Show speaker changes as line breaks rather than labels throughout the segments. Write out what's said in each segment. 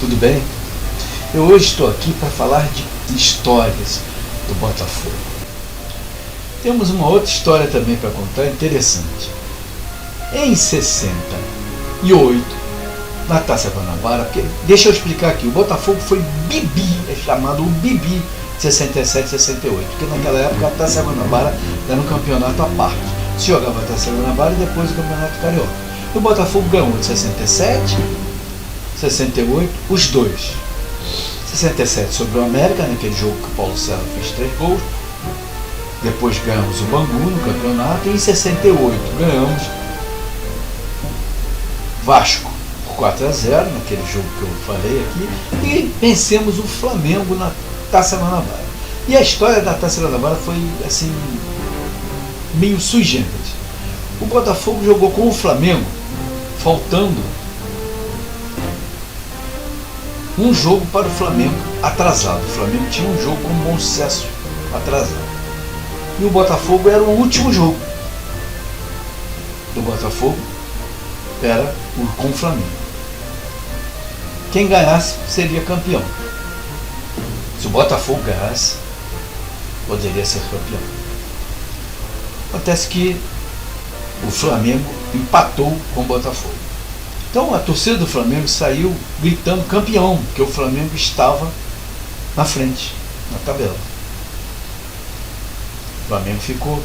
tudo bem? Eu hoje estou aqui para falar de histórias do Botafogo. Temos uma outra história também para contar, interessante. Em 68, na Taça Guanabara, porque, deixa eu explicar aqui, o Botafogo foi Bibi, é chamado o Bibi 67, 68, porque naquela época a Taça Guanabara era um campeonato à parte. Se jogava a Taça Guanabara e depois o Campeonato Carioca. E o Botafogo ganhou de 67, 68, os dois. 67 sobre o América, naquele jogo que o Paulo César fez 3 gols. Depois ganhamos o Bangu no campeonato. E em 68 ganhamos Vasco por 4-0, naquele jogo que eu falei aqui. E vencemos o Flamengo na Taça Guanabara. E a história da Taça Guanabara foi assim, meio sui generis. O Botafogo jogou com o Flamengo, faltando um jogo para o Flamengo atrasado. O Flamengo tinha um jogo com Bom Sucesso atrasado. E o Botafogo era o último jogo do Botafogo, era com o Flamengo. Quem ganhasse seria campeão. Se o Botafogo ganhasse, poderia ser campeão. Acontece que o Flamengo empatou com o Botafogo. Então a torcida do Flamengo saiu gritando campeão, porque o Flamengo estava na frente, na tabela. O Flamengo ficou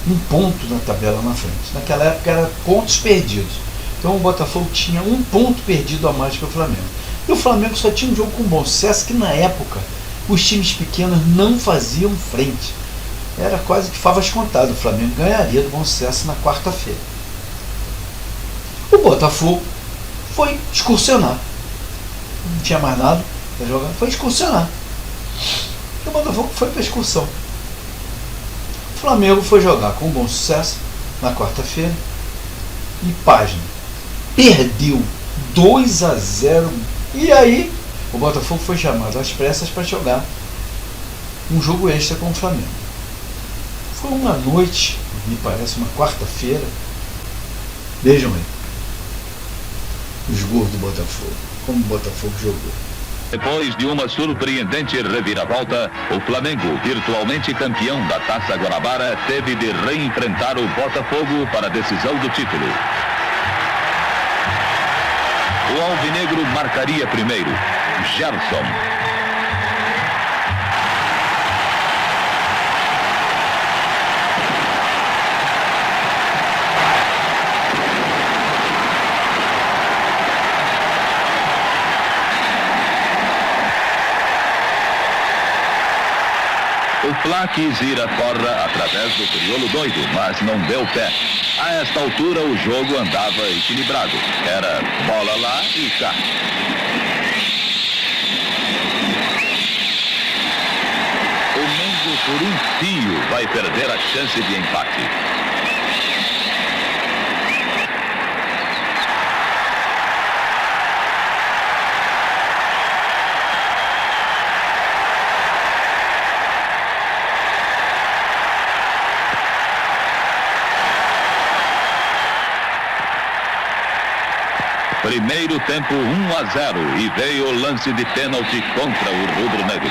um ponto na tabela na frente. Naquela época era pontos perdidos. Então o Botafogo tinha um ponto perdido a mais que o Flamengo. E o Flamengo só tinha um jogo com Bom Sucesso, que na época os times pequenos não faziam frente. Era quase que favas contadas. O Flamengo ganharia do Bom Sucesso na quarta-feira. O Botafogo foi excursionar. Não tinha mais nada para jogar. Foi excursionar. O Botafogo foi para a excursão. O Flamengo foi jogar com Bom Sucesso na quarta-feira. E página. Perdeu 2-0. E aí o Botafogo foi chamado às pressas para jogar um jogo extra com o Flamengo. Foi uma noite, me parece uma quarta-feira. Vejam aí os gols do Botafogo, como o Botafogo jogou.
Depois de uma surpreendente reviravolta, o Flamengo, virtualmente campeão da Taça Guanabara, teve de reenfrentar o Botafogo para a decisão do título. O alvinegro marcaria primeiro, Gerson. O Flá quis ir a porra através do crioulo doido, mas não deu pé. A esta altura o jogo andava equilibrado. Era bola lá e cá. O Mengo por um fio vai perder a chance de empate. Primeiro tempo 1-0 e veio o lance de pênalti contra o rubro-negro.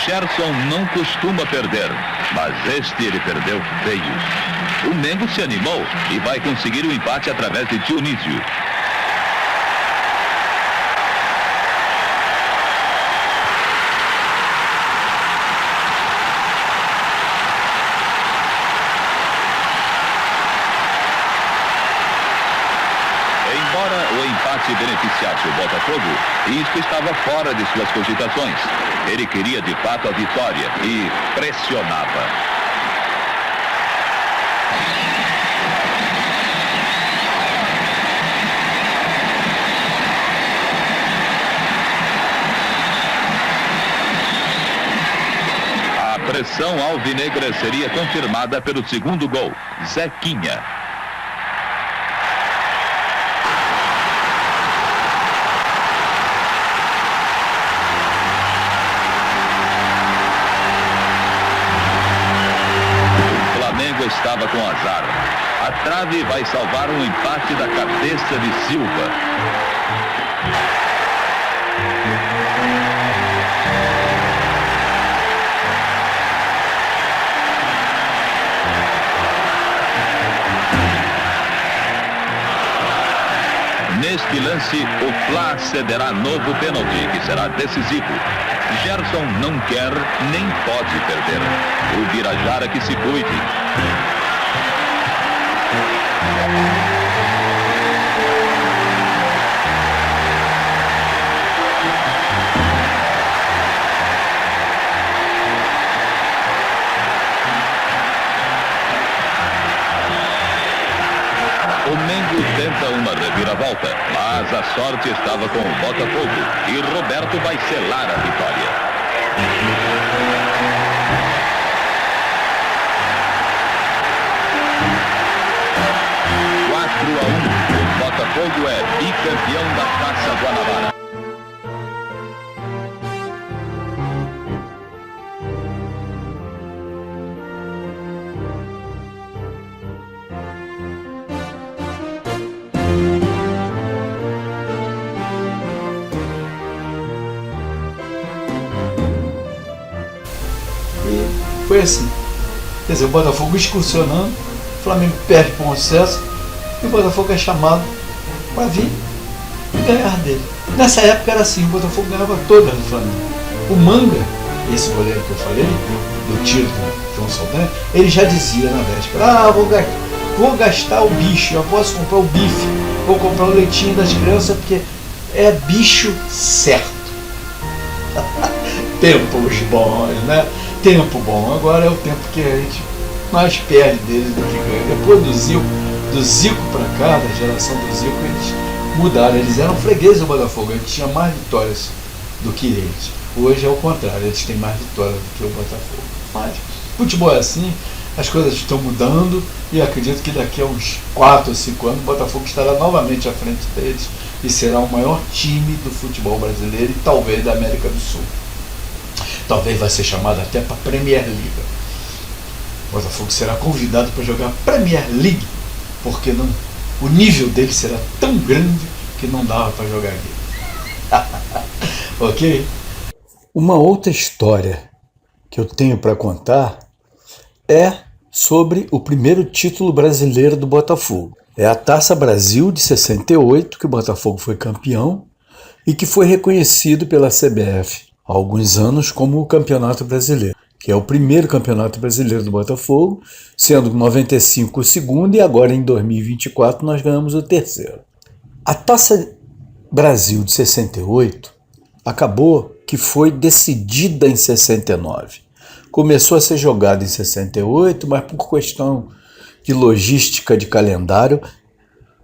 Gerson não costuma perder, mas este ele perdeu feio. O Mengo se animou e vai conseguir o empate através de Dionísio. O empate beneficiasse o Botafogo, e isto estava fora de suas cogitações. Ele queria de fato a vitória e pressionava. A pressão alvinegra seria confirmada pelo segundo gol, Zequinha. estava com azar. A trave vai salvar um empate da cabeça de Silva. Neste lance, o Fla cederá novo pênalti, que será decisivo. Gerson não quer nem pode perder. O Birajara que se cuide. O Mengo tenta uma reviravolta, mas a sorte estava com o Botafogo e Roberto vai selar a vitória. O Botafogo é bicampeão da Taça Guanabara.
E foi assim. Quer dizer, o Botafogo excursionando, o Flamengo perde para o sucesso e o Botafogo é chamado para vir e ganhar dele. Nessa época era assim, o Botafogo ganhava todas do Flamengo. O Manga, esse goleiro que eu falei, do tiro do João Saldanha, ele já dizia na véspera: vou gastar o bicho, eu posso comprar o bife, vou comprar o leitinho das crianças, porque é bicho certo. Tempos bons, né? Tempo bom. Agora é o tempo que a gente mais perde deles do que ganha. Depois do Zico para cá, da geração do Zico, eles mudaram. Eles eram fregueses do Botafogo, eles tinham mais vitórias do que eles. Hoje é o contrário, eles têm mais vitórias do que o Botafogo. Mas futebol é assim, as coisas estão mudando e acredito que daqui a uns 4 ou 5 anos o Botafogo estará novamente à frente deles e será o maior time do futebol brasileiro e talvez da América do Sul. Talvez vai ser chamado até para a Premier League. O Botafogo será convidado para jogar Premier League, porque não, o nível dele será tão grande que não dava para jogar aqui. Ok? Uma outra história que eu tenho para contar é sobre o primeiro título brasileiro do Botafogo. É a Taça Brasil de 68, que o Botafogo foi campeão e que foi reconhecido pela CBF há alguns anos como o Campeonato Brasileiro, que é o primeiro campeonato brasileiro do Botafogo, sendo 95 o segundo e agora em 2024 nós ganhamos o terceiro. A Taça Brasil de 68 acabou que foi decidida em 69. Começou a ser jogada em 68, mas por questão de logística de calendário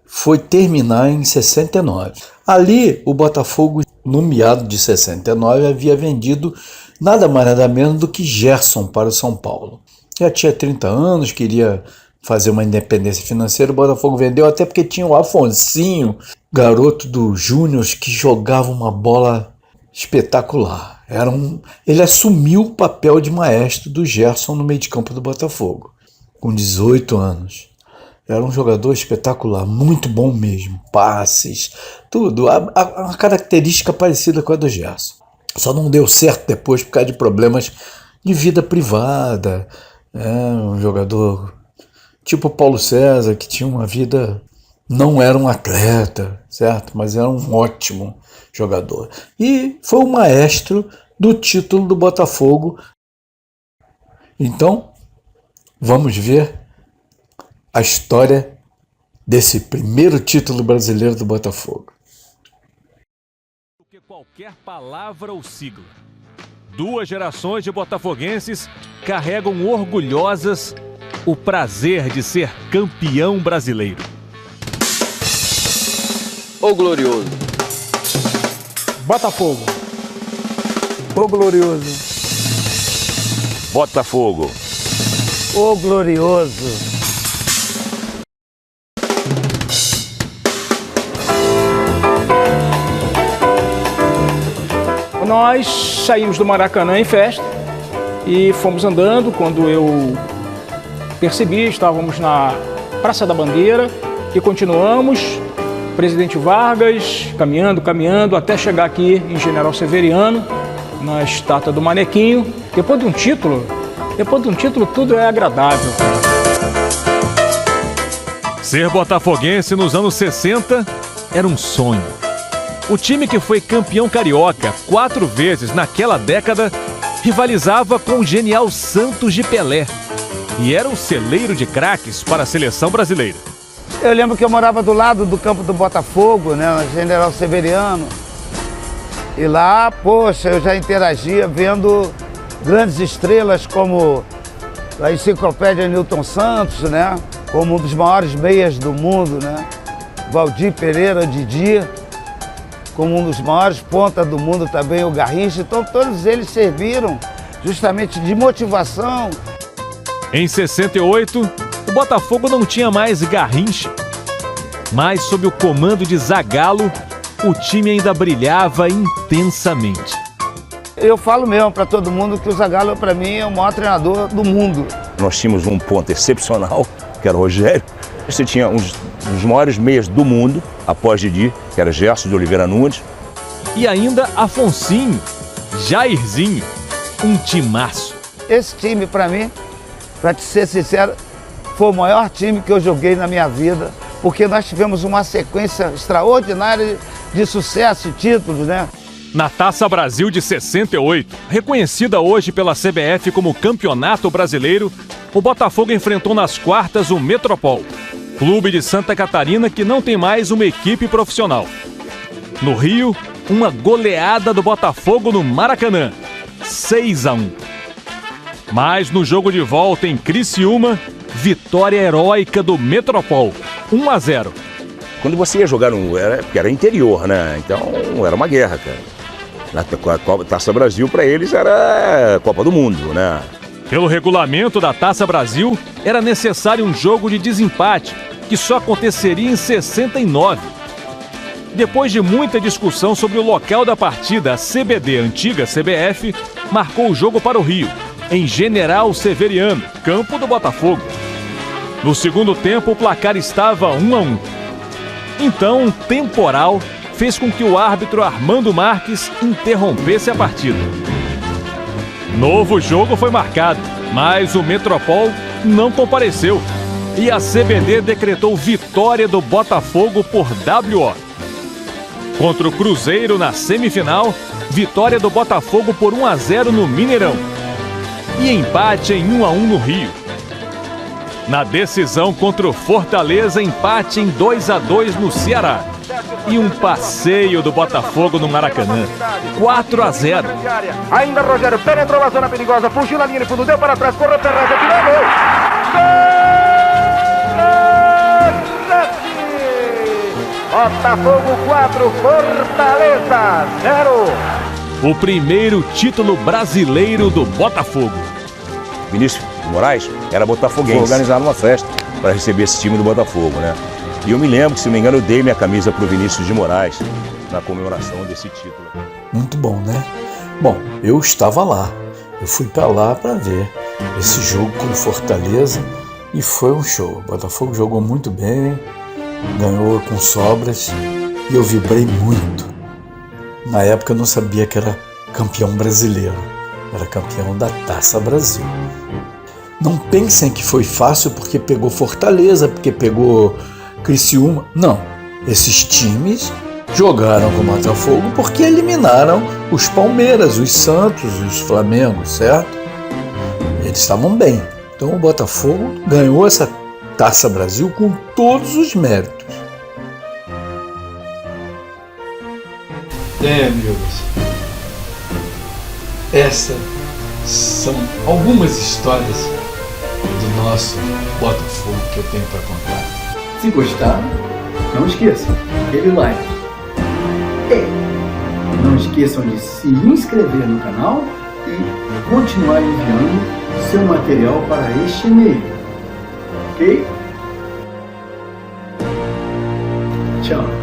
foi terminar em 69. Ali o Botafogo, no meado de 69, havia vendido nada mais nada menos do que Gerson para o São Paulo. Já tinha 30 anos, queria fazer uma independência financeira, o Botafogo vendeu até porque tinha o Afonsinho, garoto do Júnior, que jogava uma bola espetacular. Ele assumiu o papel de maestro do Gerson no meio de campo do Botafogo, com 18 anos. Era um jogador espetacular, muito bom mesmo, passes, tudo, uma característica parecida com a do Gerson. Só não deu certo depois por causa de problemas de vida privada. Um jogador tipo Paulo César, que tinha uma vida, não era um atleta, certo? Mas era um ótimo jogador. E foi o maestro do título do Botafogo. Então, vamos ver a história desse primeiro título brasileiro do Botafogo.
Do que qualquer palavra ou sigla, 2 gerações de botafoguenses carregam orgulhosas o prazer de ser campeão brasileiro.
O glorioso
Botafogo. O glorioso.
Botafogo.
O glorioso. Nós saímos do Maracanã em festa e fomos andando. Quando eu
percebi, estávamos na Praça da Bandeira e continuamos, Presidente Vargas, caminhando, até chegar aqui em General Severiano, na estátua do Manequinho. Depois de um título tudo é agradável.
Ser botafoguense nos anos 60 era um sonho. O time que foi campeão carioca 4 vezes naquela década rivalizava com o genial Santos de Pelé e era um celeiro de craques para a seleção brasileira.
Eu lembro que eu morava do lado do campo do Botafogo, né, na General Severiano. E lá, poxa, eu já interagia vendo grandes estrelas como a enciclopédia Newton Santos, né, como um dos maiores meias do mundo, né, Valdir Pereira Didi, como um dos maiores pontas do mundo também, o Garrincha. Então todos eles serviram justamente de motivação.
Em 68, o Botafogo não tinha mais Garrincha, mas sob o comando de Zagallo, o time ainda brilhava intensamente.
Eu falo mesmo para todo mundo que o Zagallo, para mim, é o maior treinador do mundo.
Nós tínhamos um ponto excepcional, que era o Rogério. Você tinha um dos maiores meias do mundo, após Didi, que era Gerson de Oliveira Nunes.
E ainda Afonsinho, Jairzinho, um timaço.
Esse time, para mim, para te ser sincero, foi o maior time que eu joguei na minha vida, porque nós tivemos uma sequência extraordinária de sucesso e títulos, né?
Na Taça Brasil de 68, reconhecida hoje pela CBF como Campeonato Brasileiro, o Botafogo enfrentou nas quartas o Metropol, clube de Santa Catarina que não tem mais uma equipe profissional. No Rio, uma goleada do Botafogo no Maracanã, 6-1. Mas no jogo de volta em Criciúma, vitória heróica do Metropol, 1-0.
Quando você ia jogar porque era interior, né? Então era uma guerra, cara. A Taça Brasil para eles era a Copa do Mundo, né?
Pelo regulamento da Taça Brasil, era necessário um jogo de desempate, que só aconteceria em 69. Depois de muita discussão sobre o local da partida, a CBD, antiga CBF, marcou o jogo para o Rio, em General Severiano, campo do Botafogo. No segundo tempo, o placar estava 1-1. Então, um temporal fez com que o árbitro Armando Marques interrompesse a partida. Novo jogo foi marcado, mas o Metropol não compareceu e a CBD decretou vitória do Botafogo por WO. Contra o Cruzeiro na semifinal, vitória do Botafogo por 1-0 no Mineirão e empate em 1-1 no Rio. Na decisão contra o Fortaleza, empate em 2-2 no Ceará. E um passeio do Botafogo no Maracanã, 4-0.
Ainda Rogério penetrou a zona perigosa, fugiu na linha de fundo, deu para trás, correu Ferraz, tirou gol! Botafogo 4, Fortaleza 0.
O primeiro título brasileiro do Botafogo.
Vinícius de Moraes era botafoguense. Foi organizar uma festa para receber esse time do Botafogo, né? E eu me lembro que, se não me engano, eu dei minha camisa para o Vinícius de Moraes na comemoração desse título.
Muito bom, né? Bom, eu estava lá. Eu fui para lá para ver esse jogo com Fortaleza e foi um show. O Botafogo jogou muito bem, ganhou com sobras e eu vibrei muito. Na época eu não sabia que era campeão brasileiro, era campeão da Taça Brasil. Não pensem que foi fácil porque pegou Fortaleza, porque pegou Criciúma. Não, esses times jogaram com o Botafogo porque eliminaram os Palmeiras, os Santos, os Flamengo, certo? Eles estavam bem. Então o Botafogo ganhou essa Taça Brasil com todos os méritos.
Amigos, essas são algumas histórias do nosso Botafogo que eu tenho para contar.
Se gostaram, não esqueçam, aquele like. E não esqueçam de se inscrever no canal e continuar enviando seu material para este e-mail. Ok? Tchau.